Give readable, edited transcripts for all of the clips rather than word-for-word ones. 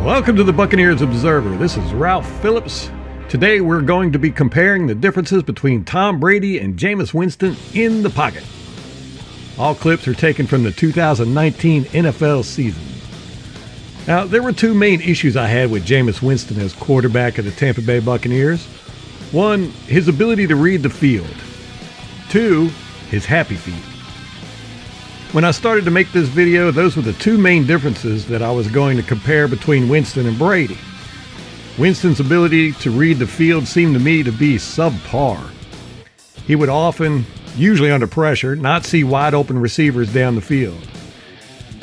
Welcome to the Buccaneers Observer. This is Ralph Phillips. Today we're going to be comparing the differences between Tom Brady and Jameis Winston in the pocket. All clips are taken from the 2019 NFL season. Now, there were two main issues I had with Jameis Winston as quarterback of the Tampa Bay Buccaneers. One, his ability to read the field. Two, his happy feet. When I started to make this video, those were the two main differences that I was going to compare between Winston and Brady. Winston's ability to read the field seemed to me to be subpar. He would often, usually under pressure, not see wide open receivers down the field.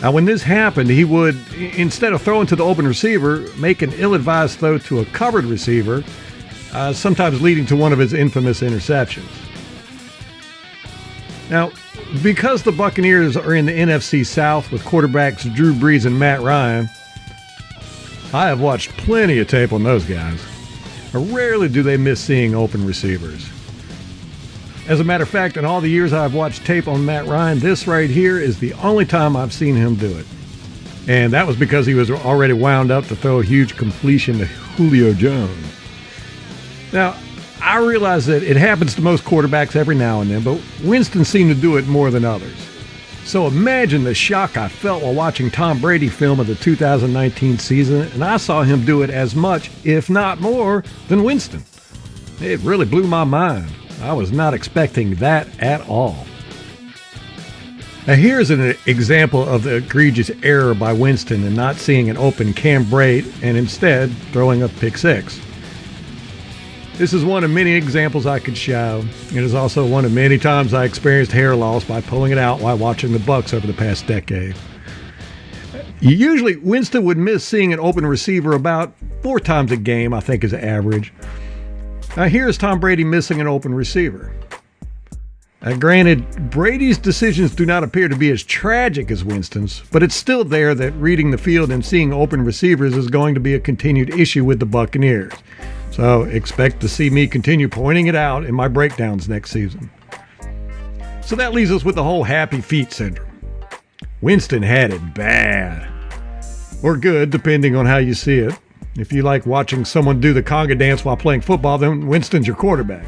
Now, when this happened, he would, instead of throwing to the open receiver, make an ill-advised throw to a covered receiver, sometimes leading to one of his infamous interceptions. Now, because the Buccaneers are in the NFC South with quarterbacks Drew Brees and Matt Ryan, I have watched plenty of tape on those guys. Rarely do they miss seeing open receivers. As a matter of fact, in all the years I've watched tape on Matt Ryan, this right here is the only time I've seen him do it. And that was because he was already wound up to throw a huge completion to Julio Jones. Now, I realize that it happens to most quarterbacks every now and then, but Winston seemed to do it more than others. So imagine the shock I felt while watching Tom Brady film of the 2019 season, and I saw him do it as much, if not more, than Winston. It really blew my mind. I was not expecting that at all. Now here's an example of the egregious error by Winston in not seeing an open Cam Brate and instead throwing a pick six. This is one of many examples I could show. It is also one of many times I experienced hair loss by pulling it out while watching the Bucs over the past decade. Usually, Winston would miss seeing an open receiver about 4 times a game, I think is average. Now here's Tom Brady missing an open receiver. Granted, Brady's decisions do not appear to be as tragic as Winston's, but it's still there that reading the field and seeing open receivers is going to be a continued issue with the Buccaneers. So expect to see me continue pointing it out in my breakdowns next season. So that leaves us with the whole happy feet syndrome. Winston had it bad. Or good, depending on how you see it. If you like watching someone do the conga dance while playing football, then Winston's your quarterback.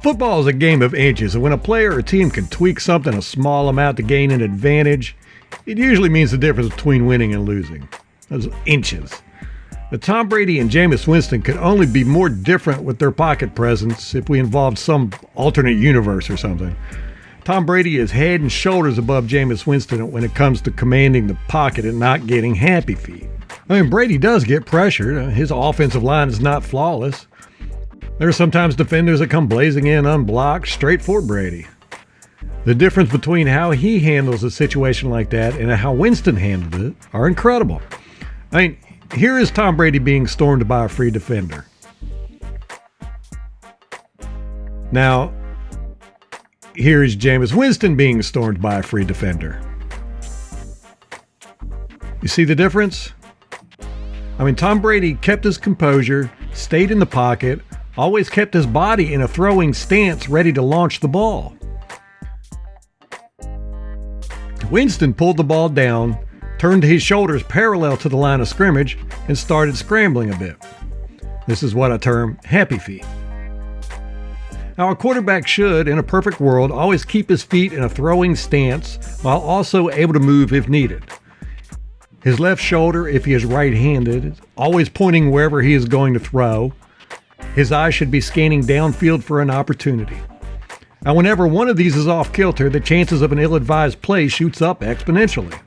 Football is a game of inches, and when a player or team can tweak something a small amount to gain an advantage, it usually means the difference between winning and losing. Those inches. But Tom Brady and Jameis Winston could only be more different with their pocket presence if we involved some alternate universe or something. Tom Brady is head and shoulders above Jameis Winston when it comes to commanding the pocket and not getting happy feet. I mean, Brady does get pressured. His offensive line is not flawless. There are sometimes defenders that come blazing in unblocked straight for Brady. The difference between how he handles a situation like that and how Winston handled it are incredible. I mean, here is Tom Brady being stormed by a free defender. Now, here is Jameis Winston being stormed by a free defender. You see the difference? I mean, Tom Brady kept his composure, stayed in the pocket, always kept his body in a throwing stance ready to launch the ball. Winston pulled the ball down, turned his shoulders parallel to the line of scrimmage, and started scrambling a bit. This is what I term happy feet. Now, a quarterback should, in a perfect world, always keep his feet in a throwing stance while also able to move if needed. His left shoulder, if he is right-handed, is always pointing wherever he is going to throw. His eyes should be scanning downfield for an opportunity. Now, whenever one of these is off kilter, the chances of an ill-advised play shoots up exponentially.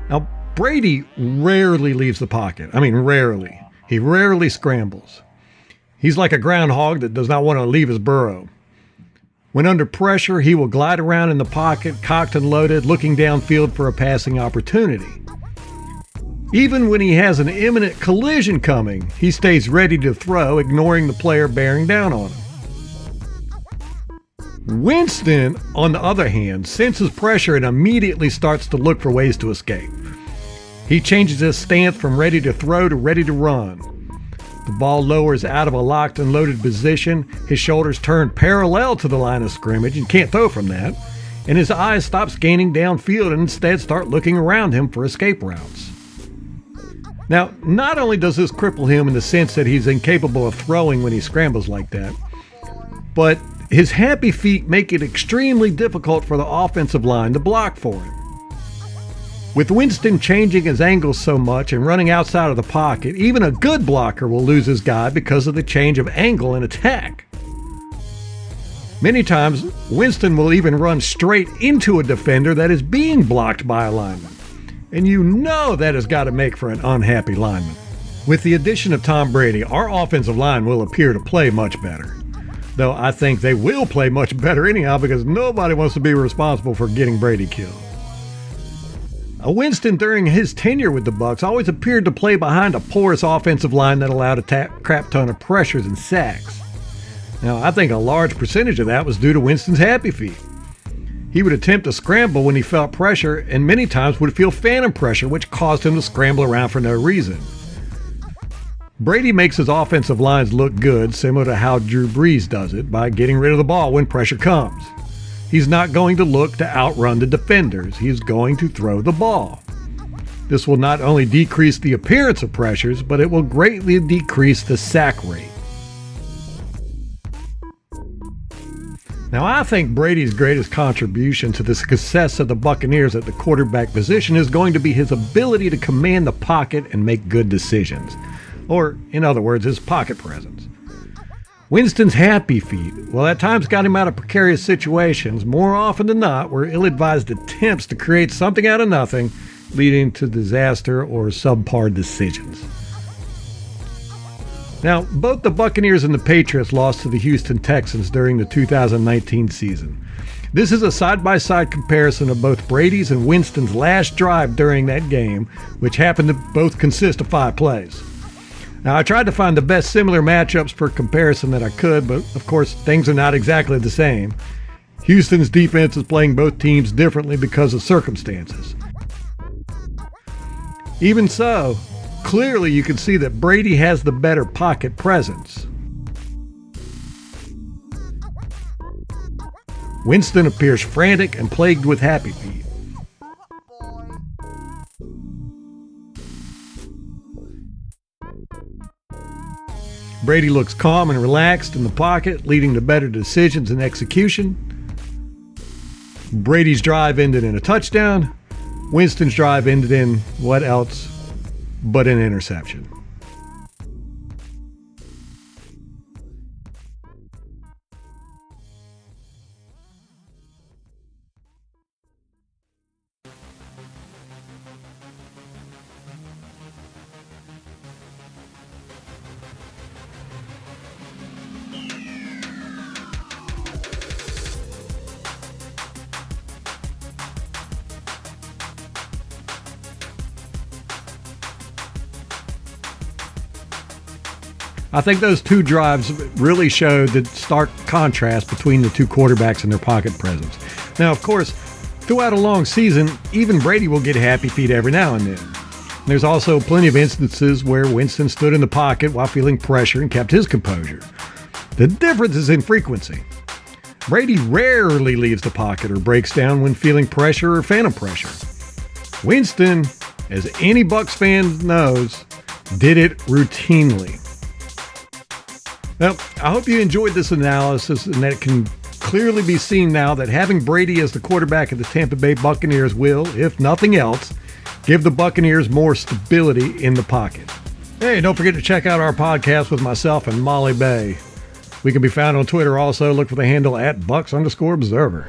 Now, Brady rarely leaves the pocket. I mean, rarely. He rarely scrambles. He's like a groundhog that does not want to leave his burrow. When under pressure, he will glide around in the pocket, cocked and loaded, looking downfield for a passing opportunity. Even when he has an imminent collision coming, he stays ready to throw, ignoring the player bearing down on him. Winston, on the other hand, senses pressure and immediately starts to look for ways to escape. He changes his stance from ready to throw to ready to run. The ball lowers out of a locked and loaded position, his shoulders turn parallel to the line of scrimmage and can't throw from that, and his eyes stop scanning downfield and instead start looking around him for escape routes. Now, not only does this cripple him in the sense that he's incapable of throwing when he scrambles like that, but his happy feet make it extremely difficult for the offensive line to block for him. With Winston changing his angles so much and running outside of the pocket, even a good blocker will lose his guy because of the change of angle and attack. Many times, Winston will even run straight into a defender that is being blocked by a lineman. And you know that has got to make for an unhappy lineman. With the addition of Tom Brady, our offensive line will appear to play much better. Though I think they will play much better anyhow because nobody wants to be responsible for getting Brady killed. Winston, during his tenure with the Bucs, always appeared to play behind a porous offensive line that allowed a crap ton of pressures and sacks. Now, I think a large percentage of that was due to Winston's happy feet. He would attempt to scramble when he felt pressure and many times would feel phantom pressure, which caused him to scramble around for no reason. Brady makes his offensive lines look good, similar to how Drew Brees does it, by getting rid of the ball when pressure comes. He's not going to look to outrun the defenders. He's going to throw the ball. This will not only decrease the appearance of pressures, but it will greatly decrease the sack rate. Now, I think Brady's greatest contribution to the success of the Buccaneers at the quarterback position is going to be his ability to command the pocket and make good decisions. Or, in other words, his pocket presence. Winston's happy feet, well, at times got him out of precarious situations, more often than not were ill-advised attempts to create something out of nothing, leading to disaster or subpar decisions. Now, both the Buccaneers and the Patriots lost to the Houston Texans during the 2019 season. This is a side-by-side comparison of both Brady's and Winston's last drive during that game, which happened to both consist of 5 plays. Now, I tried to find the best similar matchups for comparison that I could, but of course, things are not exactly the same. Houston's defense is playing both teams differently because of circumstances. Even so, clearly you can see that Brady has the better pocket presence. Winston appears frantic and plagued with happy feet. Brady looks calm and relaxed in the pocket, leading to better decisions and execution. Brady's drive ended in a touchdown. Winston's drive ended in what else but an interception. I think those two drives really showed the stark contrast between the two quarterbacks and their pocket presence. Now, of course, throughout a long season, even Brady will get happy feet every now and then. There's also plenty of instances where Winston stood in the pocket while feeling pressure and kept his composure. The difference is in frequency. Brady rarely leaves the pocket or breaks down when feeling pressure or phantom pressure. Winston, as any Bucs fan knows, did it routinely. Well, I hope you enjoyed this analysis and that it can clearly be seen now that having Brady as the quarterback of the Tampa Bay Buccaneers will, if nothing else, give the Buccaneers more stability in the pocket. Hey, don't forget to check out our podcast with myself and Molly Bay. We can be found on Twitter also. Look for the handle @Bucs_Observer.